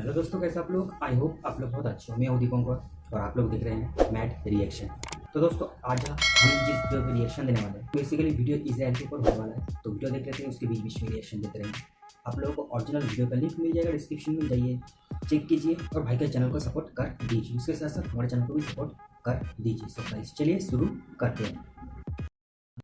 Hello दोस्तों, कैसे आप लोग? आई होप आप लोग बहुत अच्छे हो। मैं हूँ दीपंकर और आप लोग देख रहे हैं मैड रिएक्शन। तो दोस्तों, आज हम जिस वीडियो पे रिएक्शन देने वाले हैं, बेसिकली वीडियो इजराइल के ऊपर होने वाला है। तो वीडियो देख लेते हैं, उसके बीच बीच में रिएक्शन देते रहेंगे। आप लोगों को ओरिजिनल वीडियो का लिंक मिल जाएगा डिस्क्रिप्शन में, जाइए चेक कीजिए और भाई के चैनल को सपोर्ट कर दीजिए। उसके साथ साथ हमारे चैनल को भी सपोर्ट कर दीजिए। सो गाइस, चलिए शुरू करते हैं।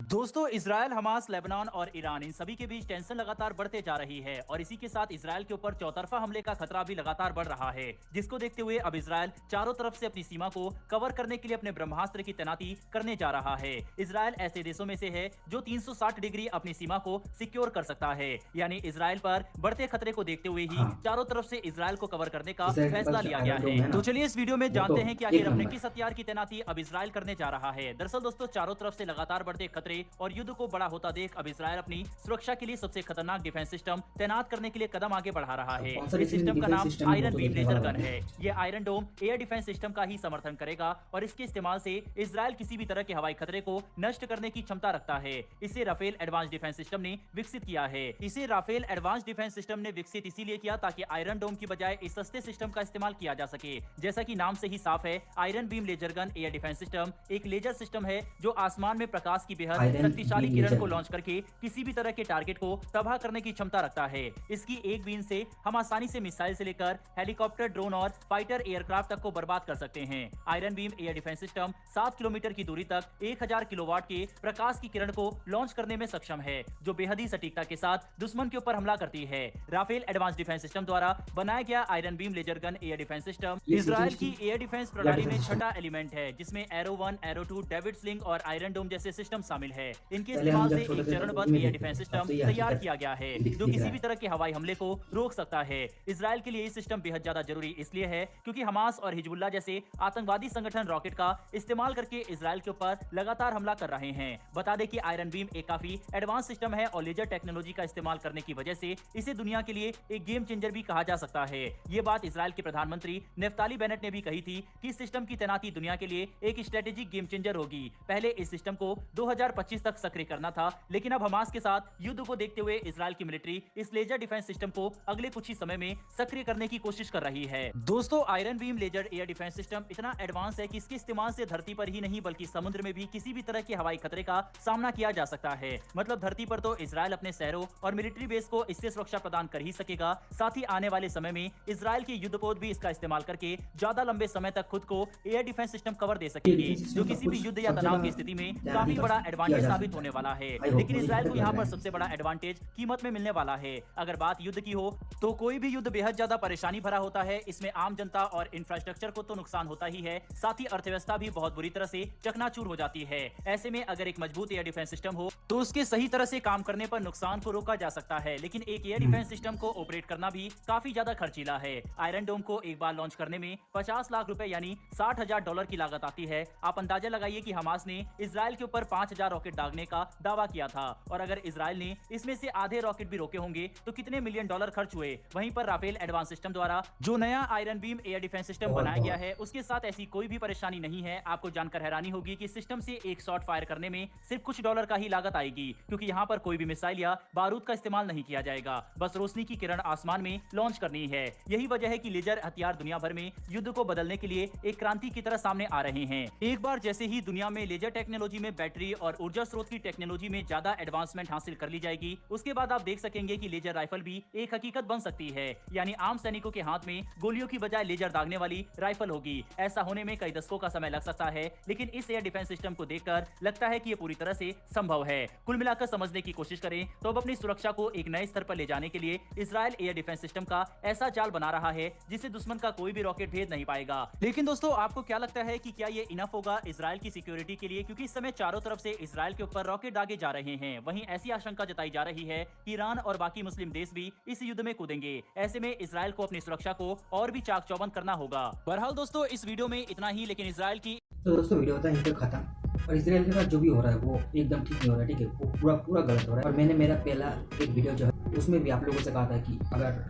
दोस्तों, इजराइल, हमास, लेबनान और ईरान, इन सभी के बीच टेंशन लगातार बढ़ते जा रही है और इसी के साथ इजराइल के ऊपर चौतरफा हमले का खतरा भी लगातार बढ़ रहा है, जिसको देखते हुए अब इजराइल चारों तरफ से अपनी सीमा को कवर करने के लिए अपने ब्रह्मास्त्र की तैनाती करने जा रहा है। इजराइल ऐसे देशों में से है जो 360 डिग्री अपनी सीमा को सिक्योर कर सकता है, यानी इजराइल पर बढ़ते खतरे को देखते हुए ही चारों तरफ से इजराइल को कवर करने का फैसला लिया गया है। तो चलिए इस वीडियो में जानते हैं कि आखिर अपने किस हथियार की तैनाती अब इजराइल करने जा रहा है। दरअसल दोस्तों, चारों तरफ से लगातार बढ़ते खतरे और युद्ध को बड़ा होता देख अब इजराइल अपनी सुरक्षा के लिए सबसे खतरनाक डिफेंस सिस्टम तैनात करने के लिए कदम आगे बढ़ा रहा है। इस सिस्टम का नाम आयरन बीम लेजर गन है। यह आयरन डोम एयर डिफेंस सिस्टम का ही समर्थन करेगा और इसके इस्तेमाल से इजराइल किसी भी तरह के हवाई खतरे को नष्ट करने की क्षमता रखता है। इसे राफेल एडवांस डिफेंस सिस्टम ने विकसित किया है। इसे राफेल एडवांस डिफेंस सिस्टम ने विकसित इसीलिए किया ताकि आयरन डोम की बजाय इस सस्ते सिस्टम का इस्तेमाल किया जा सके। जैसा कि नाम से ही साफ है, Iron Beam laser gun air defence system एक लेजर सिस्टम है जो आसमान में प्रकाश की बेहद शक्तिशाली किरण को लॉन्च करके किसी भी तरह के टारगेट को तबाह करने की क्षमता रखता है। इसकी एक बीम से हम आसानी से मिसाइल से लेकर हेलीकॉप्टर, ड्रोन और फाइटर एयरक्राफ्ट तक को बर्बाद कर सकते हैं। Iron beam air defence system 7 kilometre की दूरी तक 1000 किलोवाट के प्रकाश की किरण को लॉन्च करने में सक्षम है, जो बेहद ही सटीकता के साथ दुश्मन के ऊपर हमला करती है। राफेल एडवांस डिफेंस सिस्टम द्वारा बनाया गया Iron Beam laser gun air defence system Israel की एयर डिफेंस प्रणाली में छठा एलिमेंट है, जिसमें एरो 1, एरो 2, डेविड स्लिंग और आयरन डोम जैसे सिस्टम शामिल है। इनके इस्तेमाल से एक चरणबद्ध एयर डिफेंस सिस्टम तैयार किया गया है जो किसी भी तरह के हवाई हमले को रोक सकता है। इजराइल के लिए ये सिस्टम बेहद ज्यादा जरूरी इसलिए है क्योंकि हमास और हिजबुल्लाह जैसे आतंकवादी संगठन रॉकेट का इस्तेमाल करके इजराइल के ऊपर लगातार हमला कर रहे हैं। बता दें कि आयरन बीम एक काफी एडवांस सिस्टम है और लेजर टेक्नोलॉजी का इस्तेमाल करने की वजह से इसे दुनिया के लिए एक गेम चेंजर भी कहा जा सकता है। ये बात इजराइल के प्रधानमंत्री नेफ्ताली बेनेट ने भी कही थी कि इस सिस्टम की तैनाती दुनिया के लिए एक स्ट्रेटेजिक गेम चेंजर होगी। पहले इस सिस्टम को 2025 तक सक्रिय करना था, लेकिन अब हमास के साथ युद्ध को देखते हुए इजराइल की मिलिट्री इस लेजर डिफेंस सिस्टम को अगले कुछ ही समय में सक्रिय करने की कोशिश कर रही है। दोस्तों, Iron Beam laser air defence system इतना एडवांस है कि इसके इस्तेमाल से धरती पर ही नहीं बल्कि समुद्र में भी किसी भी तरह के हवाई खतरे का सामना किया जा सकता है। मतलब धरती पर तो इजराइल अपने शहरों और मिलिट्री बेस को इससे सुरक्षा प्रदान कर ही सकेगा, साथ ही आने वाले समय में इजराइल के युद्धपोत भी इसका इस्तेमाल करके ज्यादा लंबे समय तक खुद को एयर डिफेंस सिस्टम कवर दे सकेंगे, जो किसी भी युद्ध या तनाव की स्थिति में काफी बड़ा एडवांटेज साबित होने वाला है। लेकिन इजराइल को यहाँ पर सबसे बड़ा एडवांटेज कीमत में मिलने वाला है। अगर बात युद्ध की हो तो कोई भी युद्ध बेहद ज्यादा परेशानी भरा होता है। इसमें आम जनता और इंफ्रास्ट्रक्चर को तो नुकसान होता ही है, साथ ही अर्थव्यवस्था भी बहुत बुरी तरह से चकनाचूर हो जाती है। ऐसे में अगर एक मजबूत एयर डिफेंस सिस्टम हो तो उसके सही तरह से काम करने पर नुकसान को रोका जा सकता है। लेकिन एक एयर डिफेंस सिस्टम को ऑपरेट करना भी काफी ज्यादा खर्चीला है। आयरन डोम को एक बार लॉन्च करने में 50 लाख रुपए यानी $60,000 की लागत आती है। आप अंदाजा लगाइए कि हमास ने इजराइल के ऊपर 5000 रॉकेट दागने का दावा किया था और अगर इजराइल ने इसमें से आधे रॉकेट भी रोके होंगे तो कितने मिलियन डॉलर खर्च हुए। वहीं पर राफेल एडवांस सिस्टम द्वारा जो नया iron beam air defence system बनाया गया है उसके साथ ऐसी कोई भी परेशानी नहीं है। आपको जानकर हैरानी होगी कि सिस्टम से एक शॉट फायर करने में सिर्फ कुछ डॉलर का ही लागत आएगी, क्योंकि यहाँ पर कोई भी मिसाइल या बारूद का इस्तेमाल नहीं किया जाएगा। बस रोशनी की किरण आसमान में लॉन्च करनी है। यही वजह है कि लेजर हथियार दुनिया भर में युद्ध को बदलने के लिए एक क्रांति की तरह सामने आ रहे हैं। एक बार जैसे ही दुनिया में लेजर टेक्नोलॉजी में बैटरी और ऊर्जा स्रोत की टेक्नोलॉजी में ज्यादा एडवांसमेंट हासिल कर ली जाएगी, उसके बाद आप देख सकेंगे कि लेजर राइफल भी एक हकीकत बन सकती है। यानी आम सैनिकों के हाथ में गोलियों की बजाय लेजर दागने वाली राइफल होगी। ऐसा होने में कई दशकों का समय लग सकता है, लेकिन इस एयर डिफेंस सिस्टम को देखकर लगता है कि ये पूरी तरह से संभव है। कुल मिलाकर समझने की कोशिश करें तो अब अपनी सुरक्षा को एक नए स्तर पर ले जाने के लिए इजराइल एयर डिफेंस सिस्टम का ऐसा जाल बना रहा है जिसे दुश्मन का कोई भी रॉकेट भेद नहीं पाएगा। लेकिन दोस्तों, आपको क्या लगता है कि क्या ये इनफ होगा इजराइल की सिक्योरिटी के लिए? क्योंकि इस समय चारों तरफ से इजराइल के ऊपर रॉकेट दागे जा रहे हैं। वहीं ऐसी आशंका जताई जा रही है कि ईरान और बाकी मुस्लिम देश भी इस युद्ध में कूदेंगे। ऐसे में इजराइल को अपनी सुरक्षा को और भी चाक चौबंद करना होगा। बहरहाल दोस्तों, इस वीडियो में इतना ही, लेकिन इजराइल की तो दोस्तों, वीडियो होता है यहीं पे खत्म। और इसराइल के साथ जो भी हो रहा है वो एकदम ठीक नहीं हो रहा है, ठीक है? वो पूरा पूरा गलत हो रहा है। और मैंने मेरा पहला एक वीडियो जो है उसमें भी आप लोगों से कहा था कि अगर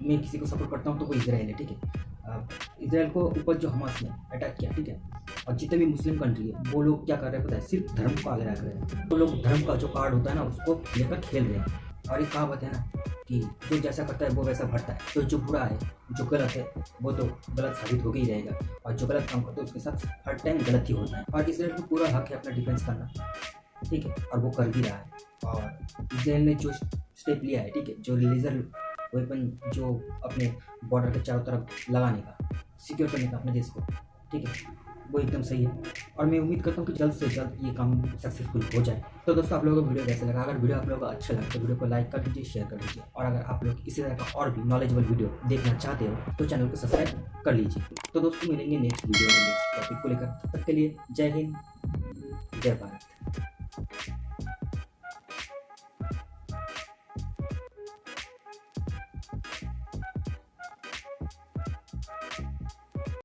मैं किसी को सपोर्ट करता हूँ तो वो इजराइल है, ठीक है? इजराइल को ऊपर जो हमास ने अटैक किया, ठीक है? और जितने भी मुस्लिम कंट्री है वो लोग क्या कर रहे हैं पता है? सिर्फ धर्म को आगे रख रहे हैं। तो लोग धर्म का जो कार्ड होता है ना उसको लेकर खेल रहे हैं। और एक कहावत है ना कि कि जो जैसा करता है वो वैसा भरता है। तो जो बुरा है, जो गलत है, वो तो गलत साबित होके ही रहेगा, और जो गलत काम करता है उसके साथ हर टाइम गलत ही होता है। और इसराइल को पूरा हक है अपना डिफेंस करना, ठीक है, और वो कर भी रहा है। और इसराइल ने जो स्टेप लिया है, ठीक है, जो लेजर वेपन जो अपने बॉर्डर के चारों तरफ लगाने का, सिक्योर करने का अपने देश को, ठीक है, वो एकदम सही है। और मैं उम्मीद करता हूँ कि जल्द से जल्द ये काम सक्सेसफुल हो जाए। तो दोस्तों, आप लोगों को वीडियो कैसा लगा? अगर वीडियो आप लोगों को अच्छा लगा तो वीडियो को लाइक कर दीजिए, शेयर कर दीजिए। और अगर आप लोग इसी तरह का और भी नॉलेजेबल वीडियो देखना चाहते हो तो चैनल को सब्सक्राइब कर लीजिए। तो दोस्तों, मिलेंगे नेक्स्ट वीडियो में नेक्स्ट टॉपिक को लेकर। तब तक के लिए जय हिंद, जय भारत।